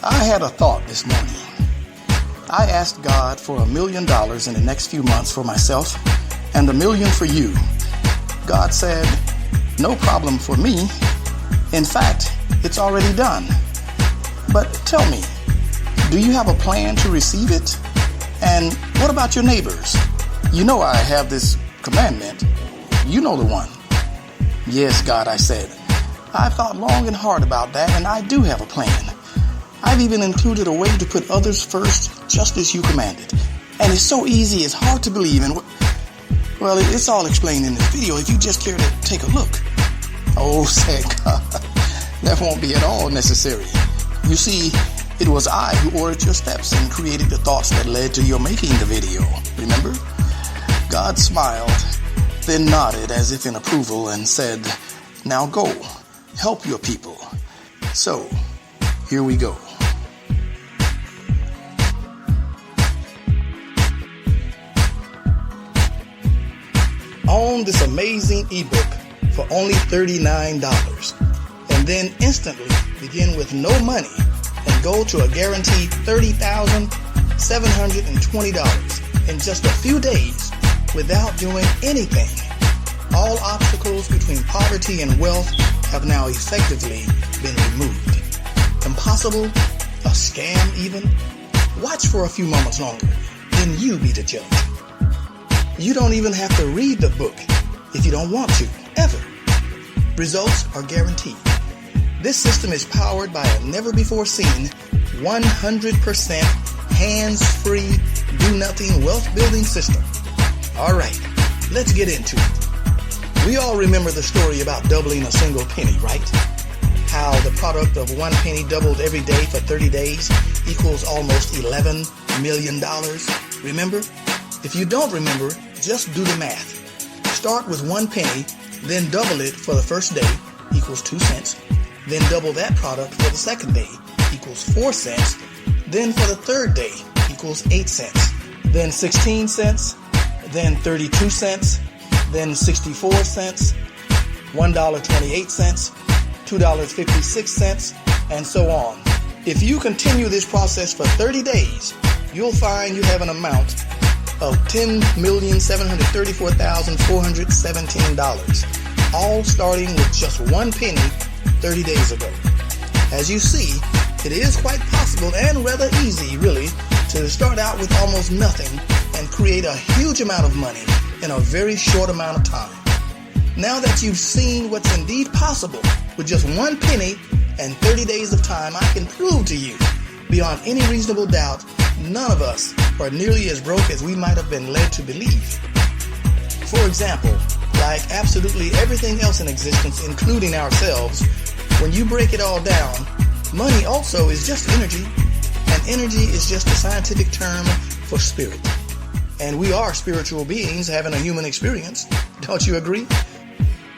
I had a thought this morning. I asked God for $1 million in the next few months for myself and $1 million for you. God said, no problem for me. In fact, it's already done. But tell me, do you have a plan to receive it? And what about your neighbors? You know I have this commandment. You know the one. Yes, God, I said. I've thought long and hard about that, and I do have a plan. I've even included a way to put others first, just as you commanded. And it's so easy, it's hard to believe. And well, it's all explained in this video if you just care to take a look. Oh, said God, that won't be at all necessary. You see, it was I who ordered your steps and created the thoughts that led to your making the video. Remember? God smiled, then nodded as if in approval and said, now go, help your people. So, here we go. Own this amazing ebook for only $39. And then instantly begin with no money and go to a guaranteed $30,720 in just a few days without doing anything. All obstacles between poverty and wealth have now effectively been removed. Impossible? A scam even? Watch for a few moments longer, then you be the judge. You don't even have to read the book if you don't want to, ever. Results are guaranteed. This system is powered by a never-before-seen 100% hands-free, do-nothing wealth-building system. All right, let's get into it. We all remember the story about doubling a single penny, right? How the product of one penny doubled every day for 30 days equals almost $11 million. Remember? If you don't remember, just do the math. Start with 1 penny, then double it for the first day, equals 2 cents. Then double that product for the second day, equals 4 cents. Then for the third day, equals 8 cents. Then 16 cents. Then 32 cents. Then 64 cents. $1.28. $2.56, and so on. If you continue this process for 30 days, you'll find you have an amount of $10,734,417, all starting with just 1 penny 30 days ago. As you see, it is quite possible and rather easy, really, to start out with almost nothing and create a huge amount of money in a very short amount of time. Now that you've seen what's indeed possible with just 1 penny and 30 days of time, I can prove to you, beyond any reasonable doubt, none of us are nearly as broke as we might have been led to believe. For example, like absolutely everything else in existence, including ourselves, when you break it all down, money also is just energy, and energy is just a scientific term for spirit. And we are spiritual beings having a human experience. Don't you agree?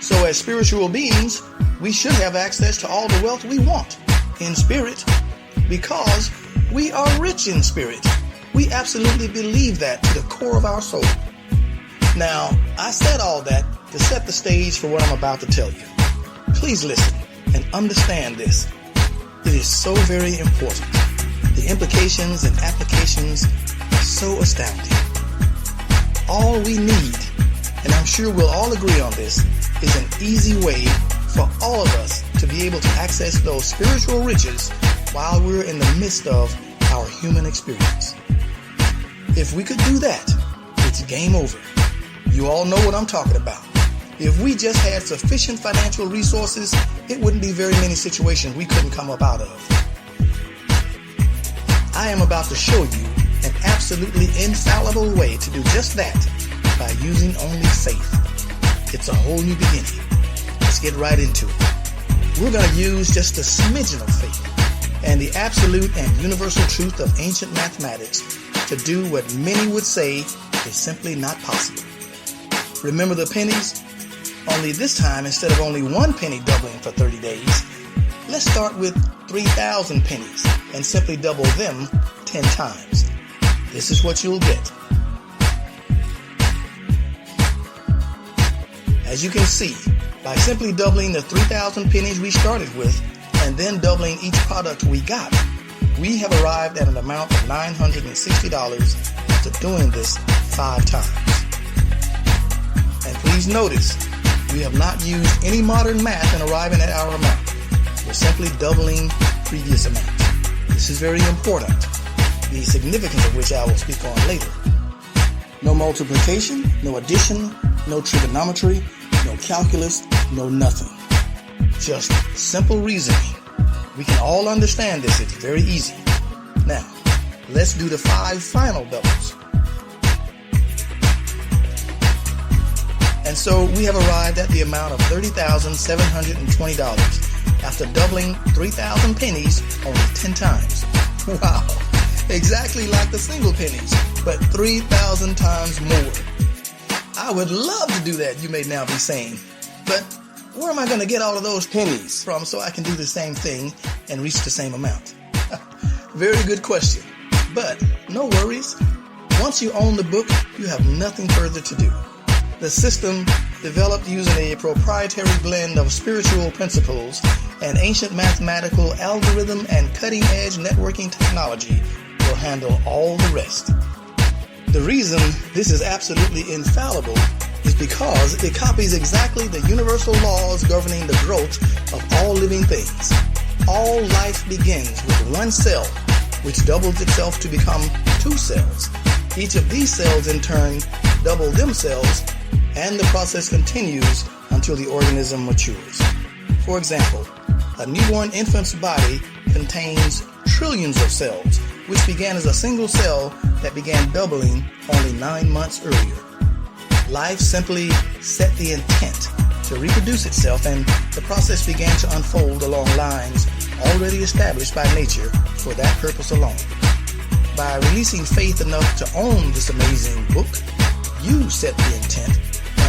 So as spiritual beings, we should have access to all the wealth we want in spirit because we are rich in spirit. We absolutely believe that to the core of our soul. Now, I said all that to set the stage for what I'm about to tell you. Please listen and understand this. It is so very important. The implications and applications are so astounding. All we need, and I'm sure we'll all agree on this, is an easy way for all of us to be able to access those spiritual riches while we're in the midst of our human experience. If we could do that, it's game over. You all know what I'm talking about. If we just had sufficient financial resources, it wouldn't be very many situations we couldn't come up out of. I am about to show you an absolutely infallible way to do just that by using only faith. It's a whole new beginning. Let's get right into it. We're going to use just a smidgen of faith and the absolute and universal truth of ancient mathematics to do what many would say is simply not possible. Remember the pennies? Only this time, instead of only 1 penny doubling for 30 days, let's start with 3,000 pennies and simply double them 10 times. This is what you'll get. As you can see, by simply doubling the 3,000 pennies we started with and then doubling each product we got, we have arrived at an amount of $960 after doing this 5 times. And please notice, we have not used any modern math in arriving at our amount. We're simply doubling previous amounts. This is very important, the significance of which I will speak on later. No multiplication, no addition, no trigonometry, no calculus, no nothing. Just simple reasoning. We can all understand this. It's very easy. Now, let's do the 5 final doubles. And so we have arrived at the amount of $30,720 after doubling 3,000 pennies only 10 times. Wow, exactly like the single pennies, but 3,000 times more. I would love to do that, you may now be saying, but where am I going to get all of those pennies from so I can do the same thing and reach the same amount? Very good question, but no worries. Once you own the book, you have nothing further to do. The system, developed using a proprietary blend of spiritual principles and ancient mathematical algorithm and cutting-edge networking technology, will handle all the rest. The reason this is absolutely infallible is because it copies exactly the universal laws governing the growth of all living things. All life begins with one cell, which doubles itself to become 2 cells. Each of these cells in turn double themselves, and the process continues until the organism matures. For example, a newborn infant's body contains trillions of cells, which began as a single cell that began doubling only 9 months earlier. Life simply set the intent to reproduce itself, and the process began to unfold along lines already established by nature for that purpose alone. By releasing faith enough to own this amazing book, you set the intent,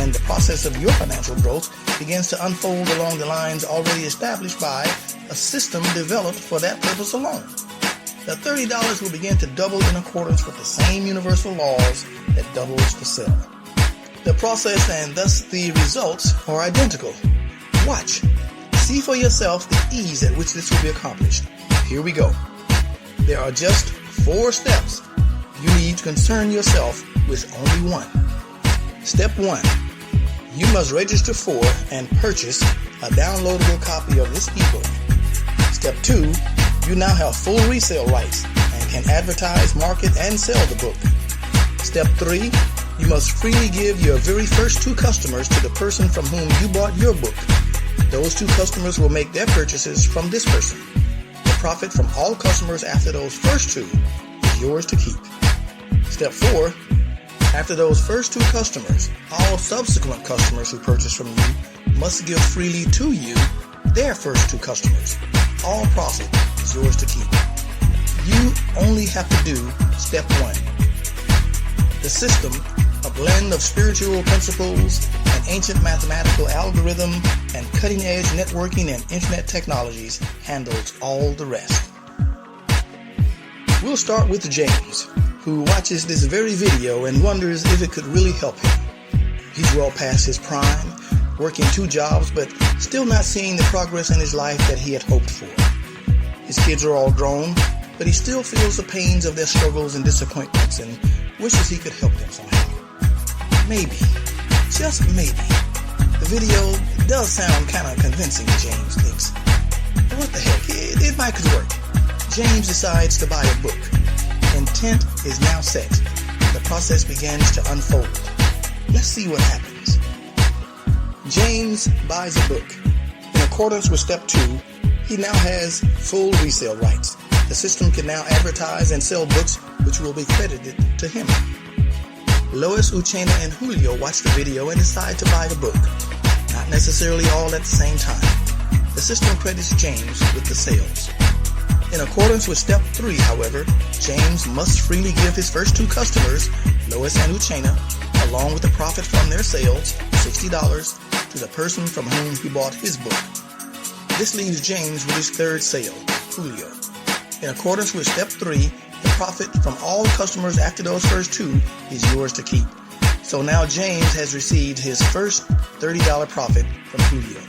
and the process of your financial growth begins to unfold along the lines already established by a system developed for that purpose alone. The $30 will begin to double in accordance with the same universal laws that doubles the cell. The process and thus the results are identical. Watch. See for yourself the ease at which this will be accomplished. Here we go. There are just 4 steps. You need to concern yourself with only one. Step 1. You must register for and purchase a downloadable copy of this ebook. Step 2. You now have full resale rights and can advertise, market, and sell the book. Step 3. You must freely give your very first 2 customers to the person from whom you bought your book. Those 2 customers will make their purchases from this person. The profit from all customers after those first 2 is yours to keep. Step 4. After those first 2 customers, all subsequent customers who purchase from you must give freely to you their first 2 customers. All profit is yours to keep. You only have to do step 1. The system, a blend of spiritual principles, an ancient mathematical algorithm, and cutting-edge networking and internet technologies, handles all the rest. We'll start with James, who watches this very video and wonders if it could really help him. He's well past his prime, working 2 jobs, but still not seeing the progress in his life that he had hoped for. His kids are all grown, but he still feels the pains of their struggles and disappointments and wishes he could help them somehow. Maybe, just maybe, the video does sound kind of convincing, James thinks. But what the heck, it might could work. James decides to buy a book. Intent is now set. The process begins to unfold. Let's see what happens. James buys a book. In accordance with step 2, he now has full resale rights. The system can now advertise and sell books which will be credited to him. Lois, Uchenna, and Julio watch the video and decide to buy the book. Not necessarily all at the same time. The system credits James with the sales. In accordance with step 3, however, James must freely give his first 2 customers, Lois and Uchenna, along with the profit from their sales, $60, to the person from whom he bought his book. This leaves James with his 3rd sale, Julio. In accordance with step 3, the profit from all customers after those first 2 is yours to keep. So now James has received his first $30 profit from Julio.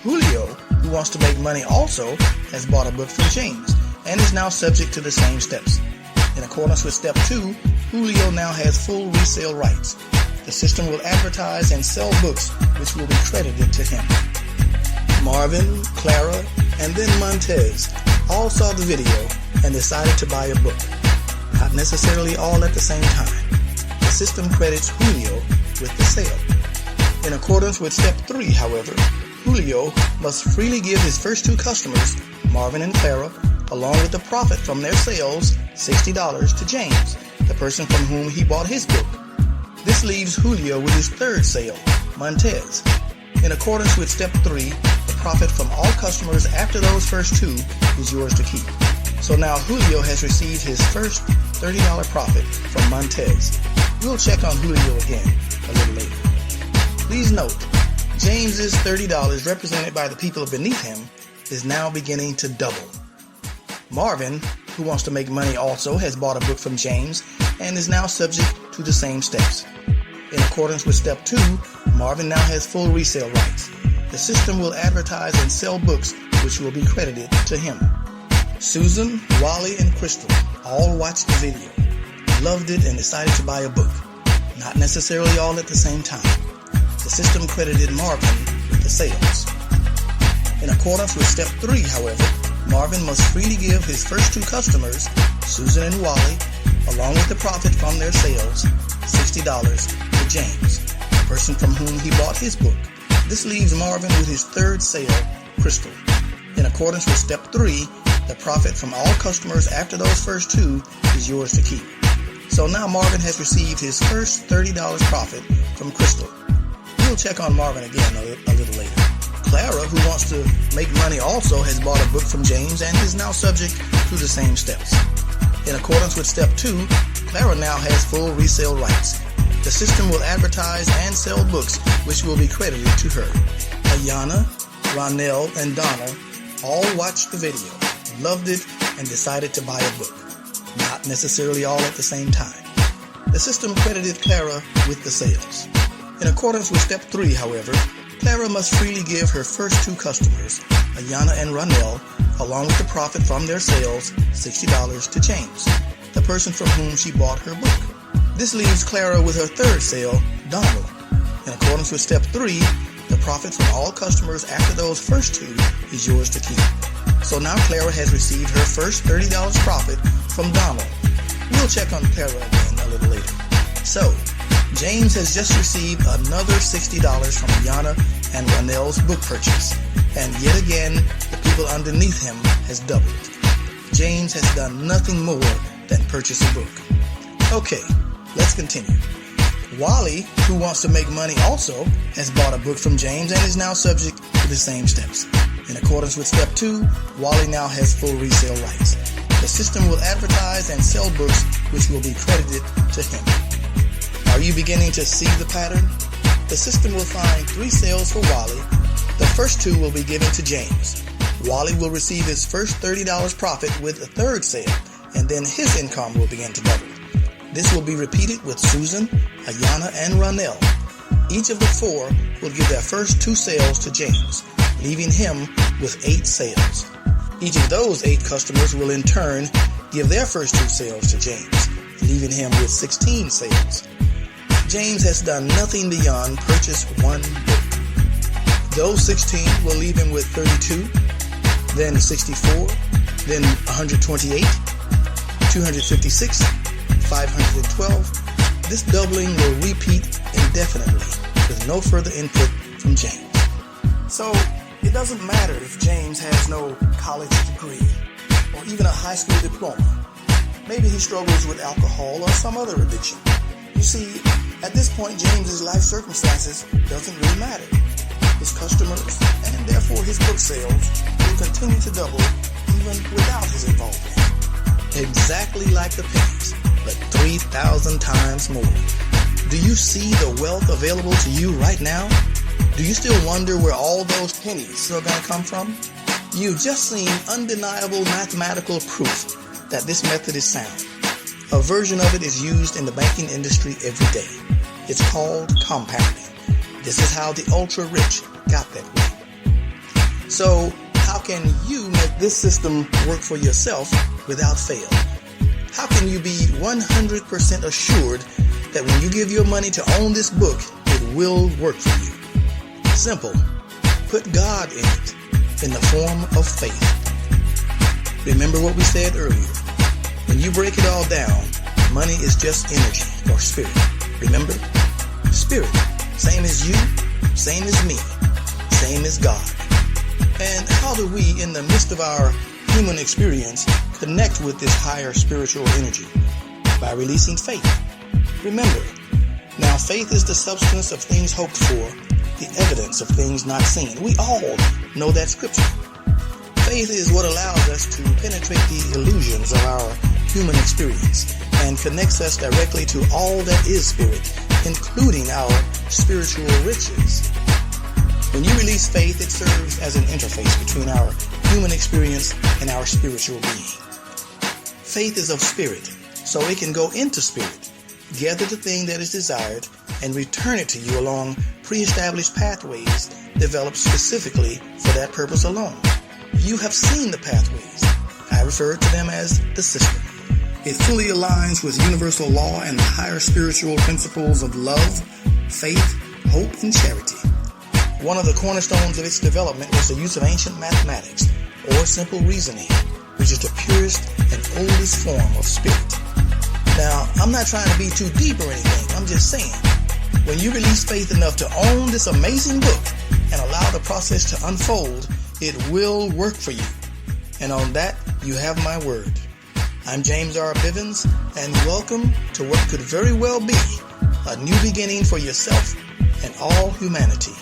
Julio who wants to make money, also has bought a book from James and is now subject to the same steps. In accordance with step 2, Julio now has full resale rights. The system will advertise and sell books which will be credited to him. Marvin, Clara, and then Montez all saw the video and decided to buy a book. Not necessarily all at the same time. The system credits Julio with the sale. In accordance with step 3, however, Julio must freely give his first 2 customers, Marvin and Clara, along with the profit from their sales, $60, to James, the person from whom he bought his book. This leaves Julio with his 3rd sale, Montez. In accordance with step 3, the profit from all customers after those first 2 is yours to keep. So now Julio has received his first $30 profit from Montez. We'll check on Julio again a little later. Please note, James's $30 represented by the people beneath him is now beginning to double. Marvin, who wants to make money, also has bought a book from James and is now subject to the same steps. In accordance with step 2, Marvin now has full resale rights. The system will advertise and sell books which will be credited to him. Susan, Wally, and Crystal all watched the video, loved it, and decided to buy a book. Not necessarily all at the same time. The system credited Marvin with the sales. In accordance with step 3, however, Marvin must freely give his first 2 customers, Susan and Wally, along with the profit from their sales, $60, to James, the person from whom he bought his book. This leaves Marvin with his 3rd sale, Crystal. In accordance with step 3, the profit from all customers after those first 2 is yours to keep. So now Marvin has received his first $30 profit from Crystal. We'll check on Marvin again a little later. Clara, who wants to make money, also has bought a book from James and is now subject to the same steps. In accordance with step 2, Clara now has full resale rights. The system will advertise and sell books which will be credited to her. Ayana, Ronell, and Donna all watched the video, loved it, and decided to buy a book. Not necessarily all at the same time. The system credited Clara with the sales. In accordance with step 3, however, Clara must freely give her first 2 customers, Ayana and Ronell, along with the profit from their sales, $60, to James, the person from whom she bought her book. This leaves Clara with her 3rd sale, Donald. In accordance with step 3, the profit from all customers after those first 2 is yours to keep. So now Clara has received her first $30 profit from Donald. We'll check on Clara again a little later. So, James has just received another $60 from Ayana and Ronell's book purchase. And yet again, the people underneath him has doubled. James has done nothing more than purchase a book. Okay, let's continue. Wally, who wants to make money, also has bought a book from James and is now subject to the same steps. In accordance with step 2, Wally now has full resale rights. The system will advertise and sell books which will be credited to him. Are you beginning to see the pattern? The system will find 3 sales for Wally. The first 2 will be given to James. Wally will receive his first $30 profit with a 3rd sale, and then his income will begin to double. This will be repeated with Susan, Ayana, and Ronell. Each of the 4 will give their first 2 sales to James, leaving him with 8 sales. Each of those 8 customers will in turn give their first 2 sales to James, leaving him with 16 sales. James has done nothing beyond purchase 1 book. Those 16 will leave him with 32, then 64, then 128, 256, 512. This doubling will repeat indefinitely with no further input from James. So, it doesn't matter if James has no college degree or even a high school diploma. Maybe he struggles with alcohol or some other addiction. You see, at this point, James's life circumstances doesn't really matter. His customers, and therefore his book sales, will continue to double even without his involvement. Exactly like the pennies, but 3,000 times more. Do you see the wealth available to you right now? Do you still wonder where all those pennies are going to come from? You've just seen undeniable mathematical proof that this method is sound. A version of it is used in the banking industry every day. It's called compounding. This is how the ultra-rich got that way. So how can you make this system work for yourself without fail? How can you be 100% assured that when you give your money to own this book, it will work for you? Simple. Put God in it in the form of faith. Remember what we said earlier. When you break it all down, money is just energy or spirit. Remember? Spirit. Same as you, same as me, same as God. And how do we, in the midst of our human experience, connect with this higher spiritual energy? By releasing faith. Remember, now faith is the substance of things hoped for, the evidence of things not seen. We all know that scripture. Faith is what allows us to penetrate the illusions of our human experience and connects us directly to all that is spirit, including our spiritual riches. When you release faith, it serves as an interface between our human experience and our spiritual being. Faith is of spirit, so it can go into spirit, gather the thing that is desired, and return it to you along pre-established pathways developed specifically for that purpose alone. You have seen the pathways. I refer to them as the system. It fully aligns with universal law and the higher spiritual principles of love, faith, hope, and charity. One of the cornerstones of its development was the use of ancient mathematics, or simple reasoning, which is the purest and oldest form of spirit. Now, I'm not trying to be too deep or anything. I'm just saying, when you release faith enough to own this amazing book and allow the process to unfold, it will work for you. And on that, you have my word. I'm James R. Bivens, and welcome to what could very well be a new beginning for yourself and all humanity.